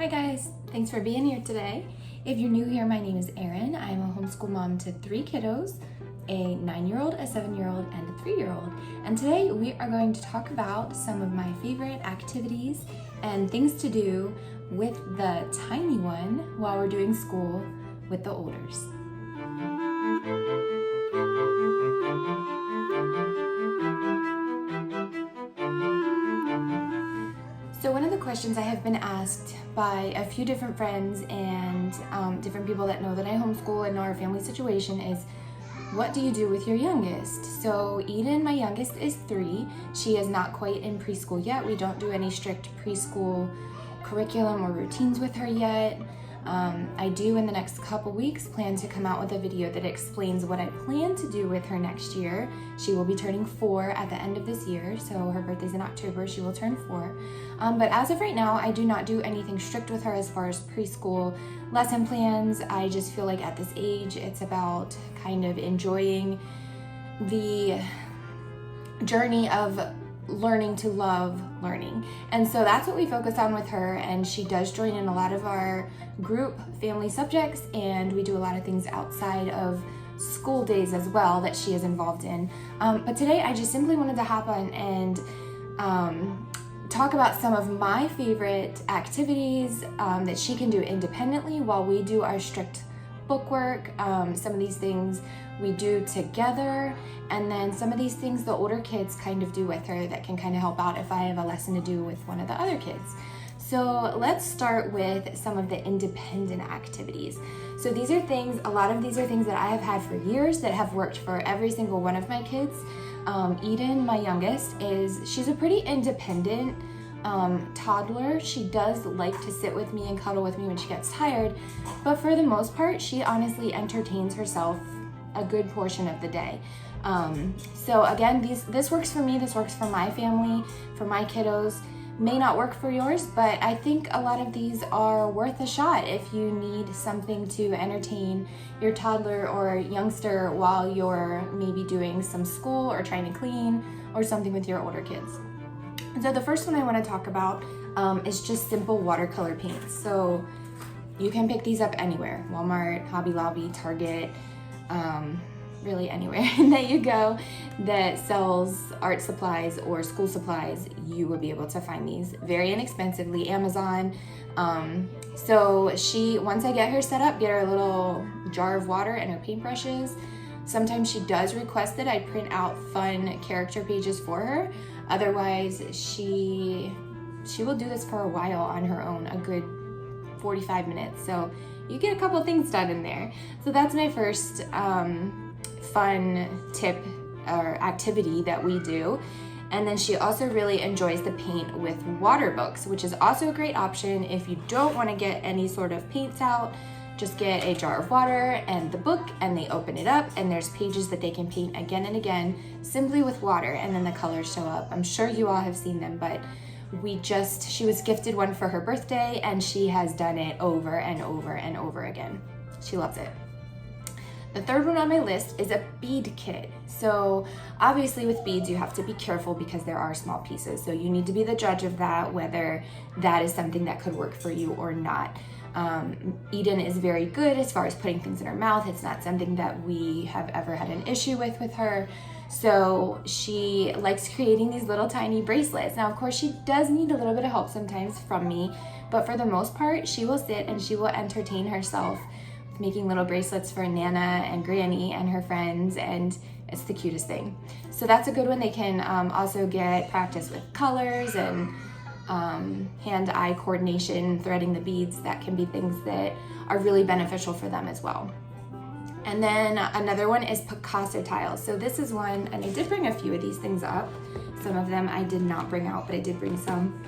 Hi guys, thanks for being here today. If you're new here, my name is Erin. I'm a homeschool mom to 3 kiddos, a 9-year-old, a 7-year-old, and a 3-year-old. And today we are going to talk about some of my favorite activities and things to do with the tiny one while we're doing school with the olders. So one of the questions I have been asked by a few different friends and different people that know that I homeschool and know our family situation is, what do you do with your youngest? So Eden, my youngest, is 3. She is not quite in preschool yet. We don't do any strict preschool curriculum or routines with her yet. I do in the next couple weeks plan to come out with a video that explains what I plan to do with her next year. She will be turning 4 at the end of this year, so her birthday's in October, she will turn 4. But as of right now, I do not do anything strict with her as far as preschool lesson plans. I just feel like at this age, it's about kind of enjoying the journey of learning to love learning. And so that's what we focus on with her, and she does join in a lot of our group family subjects, and we do a lot of things outside of school days as well that she is involved in. But today I just simply wanted to hop on and talk about some of my favorite activities that she can do independently while we do our strict book work. Some of these things we do together, and then some of these things the older kids kind of do with her that can kind of help out if I have a lesson to do with one of the other kids. So let's start with some of the independent activities. So these are things, a lot of these are things that I have had for years that have worked for every single one of my kids. Eden, my youngest, she's a pretty independent toddler. She does like to sit with me and cuddle with me when she gets tired, but for the most part, she honestly entertains herself a good portion of the day. So again, this works for me, this works for my family, for my kiddos. May not work for yours, but I think a lot of these are worth a shot if you need something to entertain your toddler or youngster while you're maybe doing some school or trying to clean or something with your older kids. So the first one I want to talk about is just simple watercolor paints. So you can pick these up anywhere, Walmart, Hobby Lobby, Target, really anywhere that you go that sells art supplies or school supplies, you will be able to find these very inexpensively. Amazon. So once I get her set up, get her a little jar of water and her paintbrushes. Sometimes she does request that I print out fun character pages for her. Otherwise, she will do this for a while on her own, a good 45 minutes. So you get a couple things done in there. So that's my first fun tip or activity that we do. And then she also really enjoys the paint with water books, which is also a great option if you don't want to get any sort of paints out. Just get a jar of water and the book, and they open it up, and there's pages that they can paint again and again simply with water, and then the colors show up. I'm sure you all have seen them, but she was gifted one for her birthday, and she has done it over and over and over again. She loves it. The third one on my list is a bead kit. So obviously with beads, you have to be careful because there are small pieces. So you need to be the judge of that, whether that is something that could work for you or not. Eden is very good as far as putting things in her mouth. It's not something that we have ever had an issue with her. So she likes creating these little tiny bracelets. Now, of course, she does need a little bit of help sometimes from me, but for the most part, she will sit and she will entertain herself with making little bracelets for Nana and Granny and her friends, and it's the cutest thing. So that's a good one. They can also get practice with colors and hand-eye coordination, threading the beads. That can be things that are really beneficial for them as well. And then another one is Picasso tiles. So this is one, and I did bring a few of these things up. Some of them I did not bring out, but I did bring some.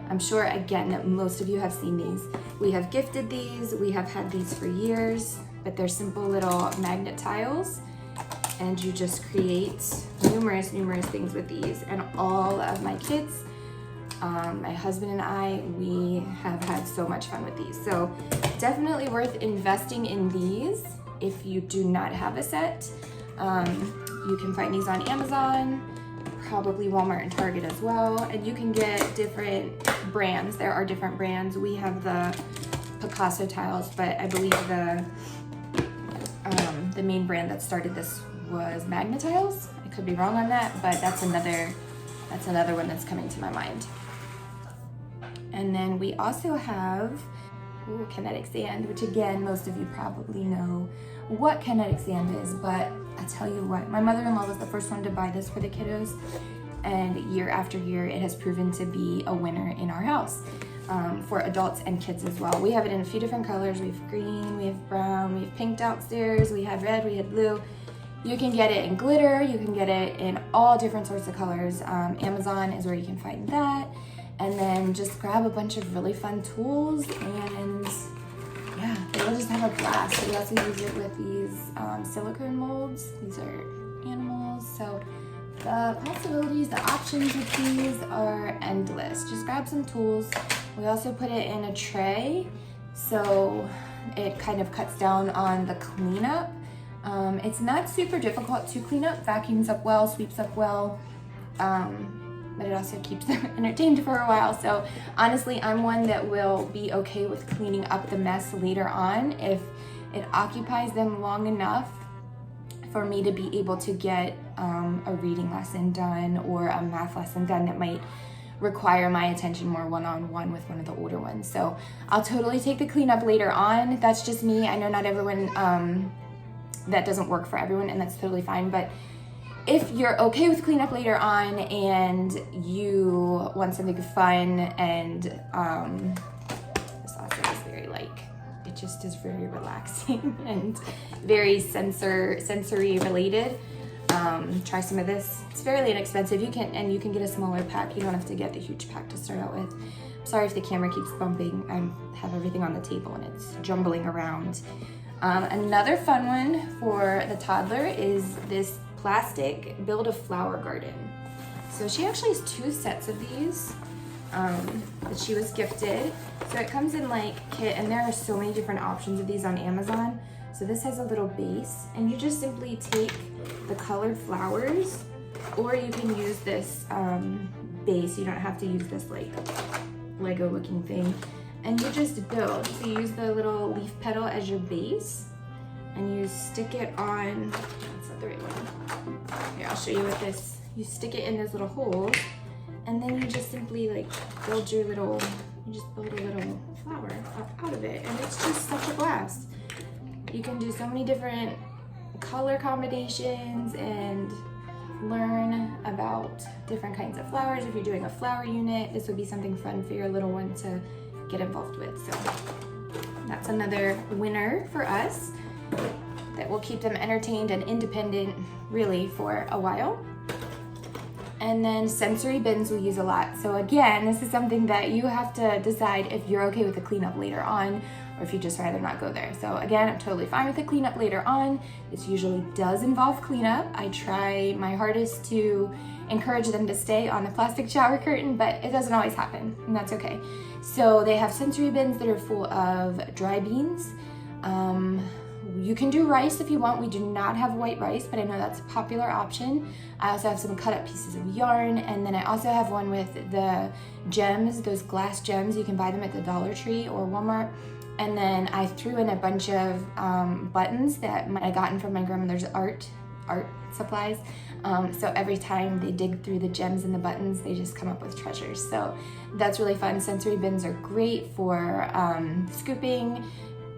I'm sure, again, that most of you have seen these. We have gifted these, we have had these for years, but they're simple little magnet tiles, and you just create numerous things with these. And all of my kids, my husband and I, we have had so much fun with these. So definitely worth investing in these if you do not have a set. You can find these on Amazon. probably Walmart and Target as well. And you can get different brands. There are different brands. We have the Picasso tiles, but I believe the main brand that started this was Magna Tiles. I could be wrong on that, but that's another one that's coming to my mind. And then we also have Kinetic Sand, which again, most of you probably know what Kinetic Sand is, but I tell you what, my mother-in-law was the first one to buy this for the kiddos, and year after year, it has proven to be a winner in our house. For adults and kids as well. We have it in a few different colors. We have green, we have brown, we have pink downstairs, we have red, we have blue. You can get it in glitter, you can get it in all different sorts of colors. Amazon is where you can find that. And then just grab a bunch of really fun tools and yeah, they will just have a blast. We also use it with these silicone molds. These are animals, so the possibilities, the options with these are endless. Just grab some tools. We also put it in a tray, so it kind of cuts down on the cleanup. It's not super difficult to clean up, vacuums up well, sweeps up well, but it also keeps them entertained for a while. So honestly, I'm one that will be okay with cleaning up the mess later on if it occupies them long enough for me to be able to get a reading lesson done or a math lesson done that might require my attention more one-on-one with one of the older ones. So I'll totally take the cleanup later on. That's just me. I know not everyone, that doesn't work for everyone, and that's totally fine. But if you're okay with cleanup later on and you want something fun and this also is very it just is very relaxing and very sensory related. Try some of this. It's fairly inexpensive. You can get a smaller pack. You don't have to get the huge pack to start out with. Sorry if the camera keeps bumping. I have everything on the table and it's jumbling around. Another fun one for the toddler is this plastic build a flower garden. So she actually has 2 sets of these that she was gifted. So it comes in kit, and there are so many different options of these on Amazon. So this has a little base, and you just simply take the colored flowers, or you can use this base. You don't have to use this Lego looking thing. And you just build. So you use the little leaf petal as your base, and you stick it on, that's not the right one. Here, I'll show you with this. You stick it in those little holes, and then you just simply build a little flower up out of it, and it's just such a blast. You can do so many different color combinations and learn about different kinds of flowers. If you're doing a flower unit, this would be something fun for your little one to get involved with. So that's another winner for us that will keep them entertained and independent really for a while. And then sensory bins we use a lot. So again, this is something that you have to decide if you're okay with the cleanup later on, or if you just rather not go there. So again, I'm totally fine with the cleanup later on. This usually does involve cleanup. I try my hardest to encourage them to stay on the plastic shower curtain, but it doesn't always happen, and that's okay. So they have sensory bins that are full of dry beans. You can do rice if you want. We do not have white rice, but I know that's a popular option. I also have some cut up pieces of yarn, and then I also have one with the gems, those glass gems. You can buy them at the Dollar Tree or Walmart. And then I threw in a bunch of buttons that I gotten from my grandmother's art supplies. So every time they dig through the gems and the buttons, they just come up with treasures. So that's really fun. Sensory bins are great for scooping,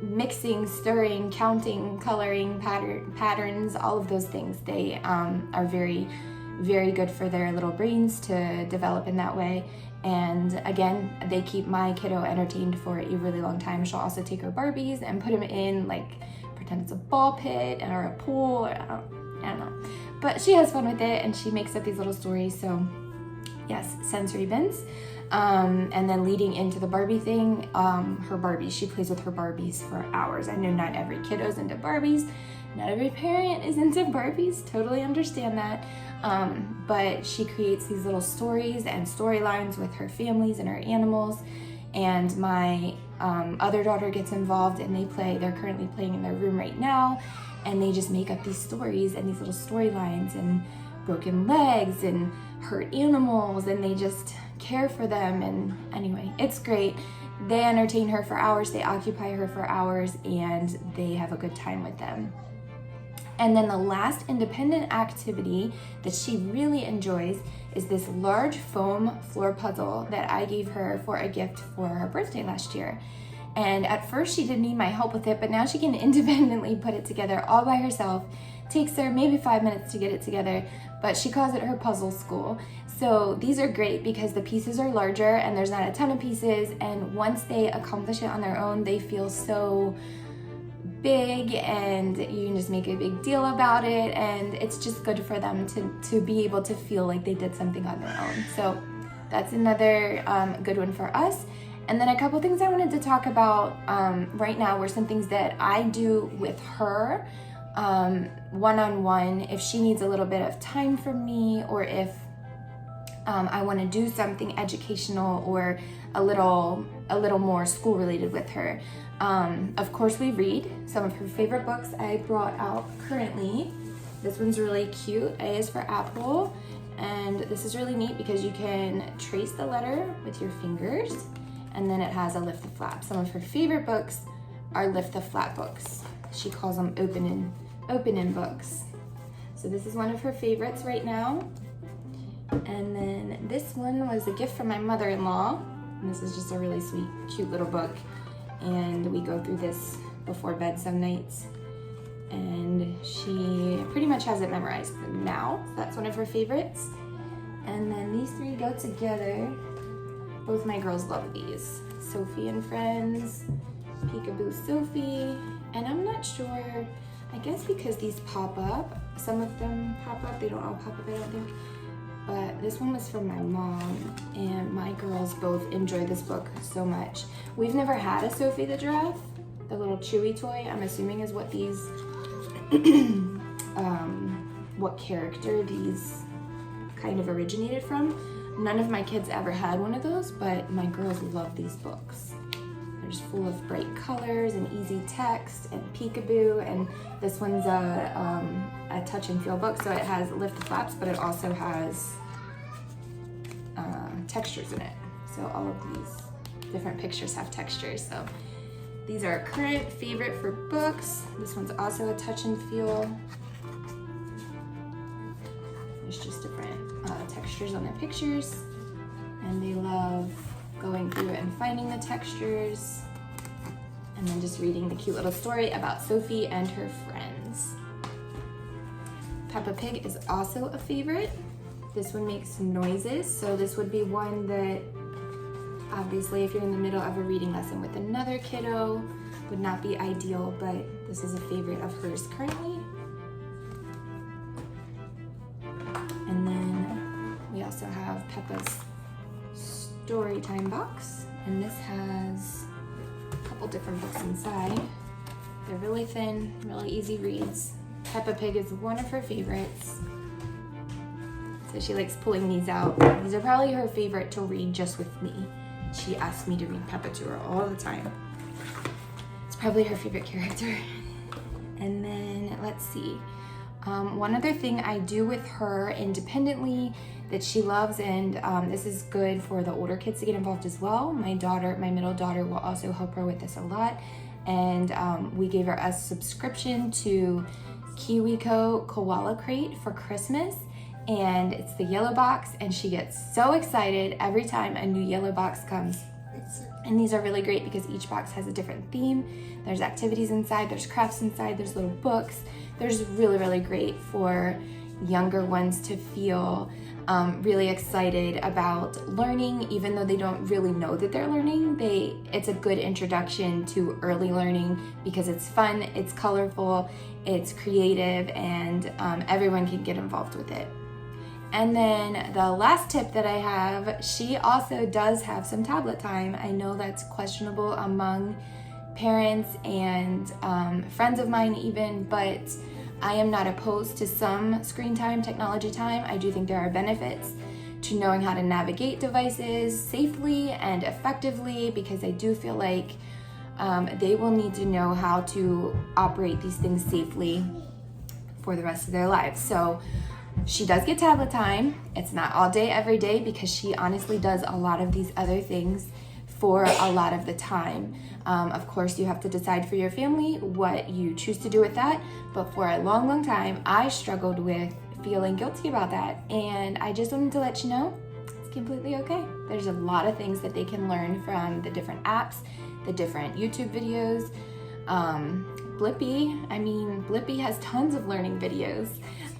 mixing, stirring, counting, coloring, patterns, all of those things. They are very, very good for their little brains to develop in that way. And again, they keep my kiddo entertained for a really long time. She'll also take her Barbies and put them in, pretend it's a ball pit or a pool, or I don't know. But she has fun with it, and she makes up these little stories. So yes, sensory bins. And then leading into the Barbie thing, her Barbies, she plays with her Barbies for hours. I know not every kiddo's into Barbies, not every parent is into Barbies, totally understand that. But she creates these little stories and storylines with her families and her animals. And my other daughter gets involved, and they're currently playing in their room right now, and they just make up these stories and these little storylines. And broken legs and hurt animals, and they just care for them. And anyway, it's great. They entertain her for hours, they occupy her for hours, and they have a good time with them. And then the last independent activity that she really enjoys is this large foam floor puzzle that I gave her for a gift for her birthday last year. And at first she didn't need my help with it, but now she can independently put it together all by herself. Takes her maybe 5 minutes to get it together, but she calls it her puzzle school. So these are great because the pieces are larger and there's not a ton of pieces, and once they accomplish it on their own, they feel so big and you can just make a big deal about it, and it's just good for them to be able to feel like they did something on their own. So that's another good one for us. And then a couple things I wanted to talk about right now were some things that I do with her one-on-one if she needs a little bit of time from me, or if I want to do something educational or a little more school related with her. Of course, we read some of her favorite books I brought out currently. This one's really cute. A is for Apple, and this is really neat because you can trace the letter with your fingers, and then it has a lift the flap. Some of her favorite books are lift the flap books. She calls them open-in books. So this is one of her favorites right now. And then this one was a gift from my mother-in-law. And this is just a really sweet, cute little book. And we go through this before bed some nights. And she pretty much has it memorized now. That's one of her favorites. And then these three go together. Both my girls love these. Sophie and Friends, Peekaboo Sophie. And I'm not sure, I guess because these pop up, some of them pop up, they don't all pop up, I don't think. But this one was from my mom, and my girls both enjoy this book so much. We've never had a Sophie the Giraffe, the little chewy toy, I'm assuming is what these, what character these kind of originated from. None of my kids ever had one of those, but my girls love these books. They're just full of bright colors and easy text and peekaboo, and this one's a touch and feel book, so it has lift the flaps, but it also has textures in it. So all of these different pictures have textures. So these are a current favorite for books. This one's also a touch and feel. There's just different textures on the pictures, and they love going through it and finding the textures, and then just reading the cute little story about Sophie and her friends. Peppa Pig is also a favorite. This one makes noises, so this would be one that obviously if you're in the middle of a reading lesson with another kiddo would not be ideal, but this is a favorite of hers currently. And then we also have Peppa's Storytime box, and this has a couple different books inside. They're really thin, really easy reads. Peppa Pig is one of her favorites, so she likes pulling these out. These are probably her favorite to read just with me. She asks me to read Peppa to her all the time. It's probably her favorite character. And then let's see. One other thing I do with her independently that she loves, and this is good for the older kids to get involved as well. My middle daughter will also help her with this a lot. And we gave her a subscription to KiwiCo Koala Crate for Christmas. And it's the yellow box, and she gets so excited every time a new yellow box comes. And these are really great because each box has a different theme. There's activities inside, there's crafts inside, there's little books. There's really, really great for younger ones to feel really excited about learning, even though they don't really know that they're learning. It's a good introduction to early learning because it's fun, it's colorful, it's creative, and everyone can get involved with it. And then the last tip that I have, she also does have some tablet time. I know that's questionable among parents and friends of mine even, but I am not opposed to some screen time, technology time. I do think there are benefits to knowing how to navigate devices safely and effectively, because I do feel like they will need to know how to operate these things safely for the rest of their lives. So She does get tablet time. It's not all day, every day, because she honestly does a lot of these other things for a lot of the time. Of course, you have to decide for your family what you choose to do with that. But for a long, long time, I struggled with feeling guilty about that. And I just wanted to let you know, it's completely okay. There's a lot of things that they can learn from the different apps, the different YouTube videos. Blippi has tons of learning videos.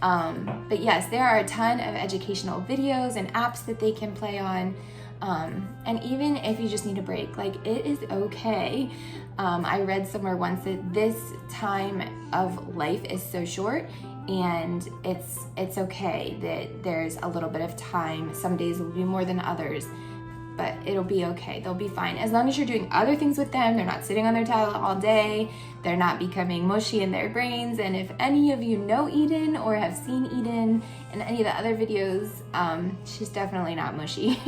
But yes, there are a ton of educational videos and apps that they can play on. And even if you just need a break, like, it is okay. I read somewhere once that this time of life is so short, and it's okay that there's a little bit of time. Some days will be more than others, but it'll be okay. They'll be fine. As long as you're doing other things with them, they're not sitting on their tablet all day, they're not becoming mushy in their brains. And if any of you know Eden or have seen Eden in any of the other videos, she's definitely not mushy.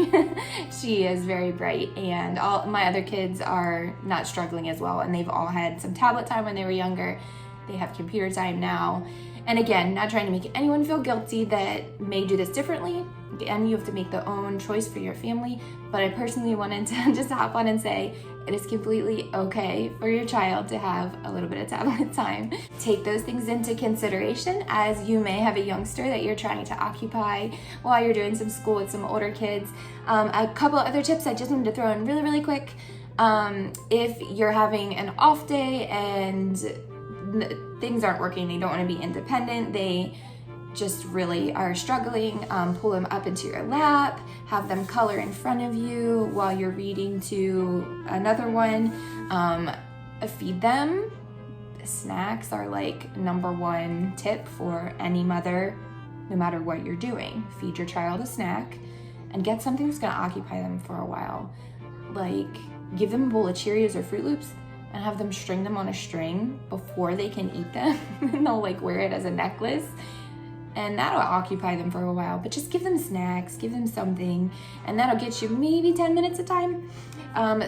She is very bright, and all my other kids are not struggling as well, and they've all had some tablet time when they were younger. They have computer time now. And again, not trying to make anyone feel guilty that may do this differently. Again, you have to make the own choice for your family, but I personally wanted to just hop on and say it is completely okay for your child to have a little bit of tablet time. Take those things into consideration, as you may have a youngster that you're trying to occupy while you're doing some school with some older kids. A couple other tips I just wanted to throw in really, really quick. If you're having an off day and things aren't working, they don't want to be independent, they just really are struggling, pull them up into your lap, have them color in front of you while you're reading to another one. Feed them. Snacks are like number one tip for any mother, no matter what you're doing. Feed your child a snack and get something that's gonna occupy them for a while. Like, give them a bowl of Cheerios or Fruit Loops and have them string them on a string before they can eat them. And they'll like wear it as a necklace, and that'll occupy them for a while. But just give them snacks, give them something, and that'll get you maybe 10 minutes of time.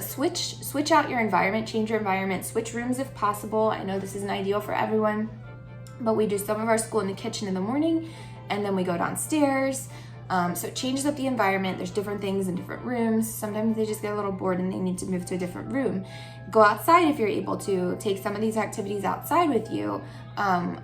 Switch out your environment, change your environment, switch rooms if possible. I know this isn't ideal for everyone, but we do some of our school in the kitchen in the morning, and then we go downstairs. So it changes up the environment. There's different things in different rooms. Sometimes they just get a little bored and they need to move to a different room. Go outside if you're able to. Take some of these activities outside with you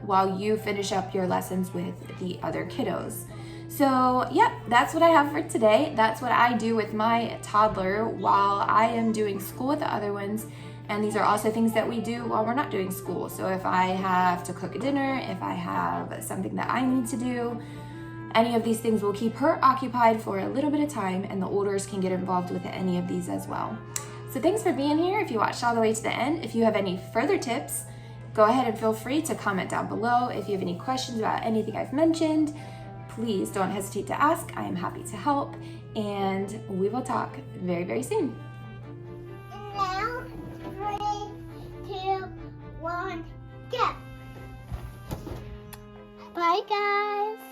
while you finish up your lessons with the other kiddos. So yeah, that's what I have for today. That's what I do with my toddler while I am doing school with the other ones. And these are also things that we do while we're not doing school. So if I have to cook a dinner, if I have something that I need to do, any of these things will keep her occupied for a little bit of time, and the olders can get involved with any of these as well. So thanks for being here. If you watched all the way to the end, if you have any further tips, go ahead and feel free to comment down below. If you have any questions about anything I've mentioned, please don't hesitate to ask. I am happy to help, and we will talk very, very soon. Now, 3, 2, 1, go! Bye, guys!